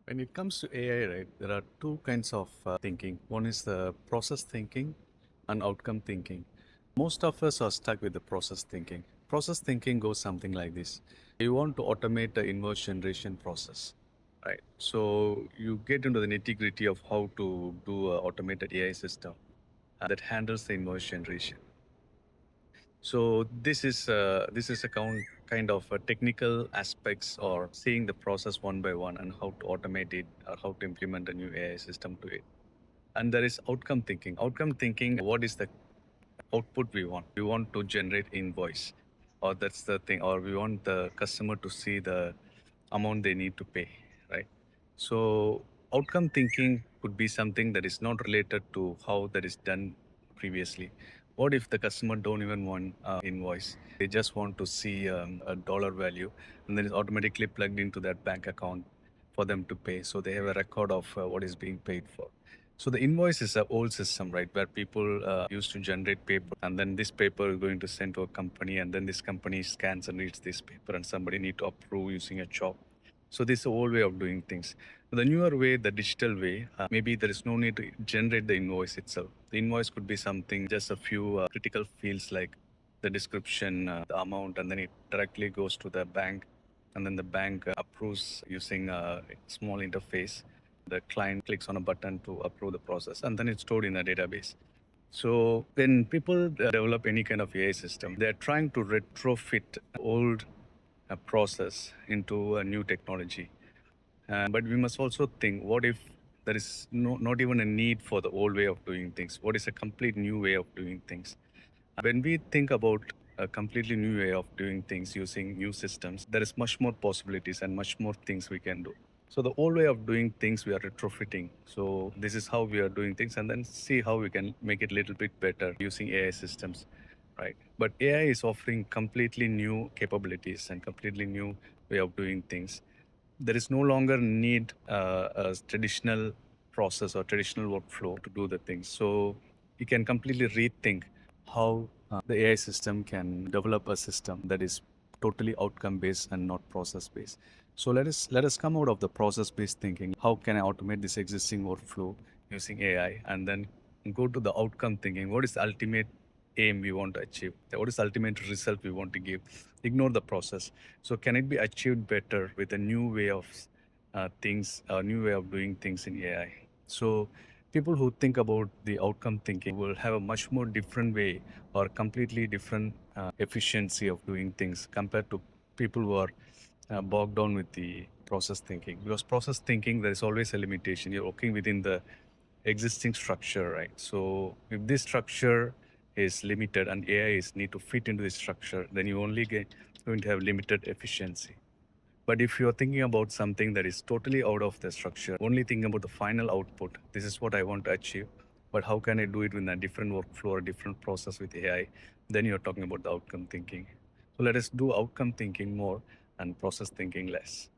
When it comes to AI, right, there are two kinds of thinking. One is the process thinking and outcome thinking. Most of us are stuck with the process thinking. Process thinking goes something like this. You want to automate the inverse generation process, right? So you get into the nitty gritty of how to do an automated AI system that handles the inverse generation. So this is a kind of technical aspects or seeing the process one by one and how to automate it or how to implement a new AI system to it. And there is outcome thinking. Outcome thinking, what is the output we want? We want to generate invoice, or that's the thing, or we want the customer to see the amount they need to pay, right? So outcome thinking could be something that is not related to how that is done previously. What if the customer don't even want invoice? They just want to see a dollar value, and then it's automatically plugged into that bank account for them to pay. So they have a record of what is being paid for. So the invoice is an old system, right, where people used to generate paper, and then this paper is going to send to a company, and then this company scans and reads this paper, and somebody need to approve using a chalk. So this is the old way of doing things. The newer way, the digital way, maybe there is no need to generate the invoice itself. The invoice could be something, just a few critical fields like the description, the amount, and then it directly goes to the bank, and then the bank approves using a small interface. The client clicks on a button to approve the process, and then it's stored in a database. So when people develop any kind of AI system, they're trying to retrofit old process into a new technology. But we must also think, what if there is not even a need for the old way of doing things? What is a complete new way of doing things? When we think about a completely new way of doing things using new systems, there is much more possibilities and much more things we can do. So the old way of doing things, we are retrofitting. So this is how we are doing things, and then see how we can make it a little bit better using AI systems, right? But AI is offering completely new capabilities and completely new way of doing things. There is no longer need a traditional process or traditional workflow to do the things. So you can completely rethink how the AI system can develop a system that is totally outcome based and not process based. So let us come out of the process based thinking. How can I automate this existing workflow using AI, and then go to the outcome thinking. What is the ultimate aim we want to achieve? What is the ultimate result we want to give? Ignore the process. So can it be achieved better with a new way of things, a new way of doing things in AI? So people who think about the outcome thinking will have a much more different way or completely different efficiency of doing things compared to people who are bogged down with the process thinking. Because process thinking, there is always a limitation. You're working within the existing structure, right? So if this structure is limited and AI is need to fit into this structure, then you only going to have limited efficiency. But if you're thinking about something that is totally out of the structure, only thinking about the final output, this is what I want to achieve, but how can I do it in a different workflow or a different process with AI? Then you're talking about the outcome thinking. So let us do outcome thinking more and process thinking less.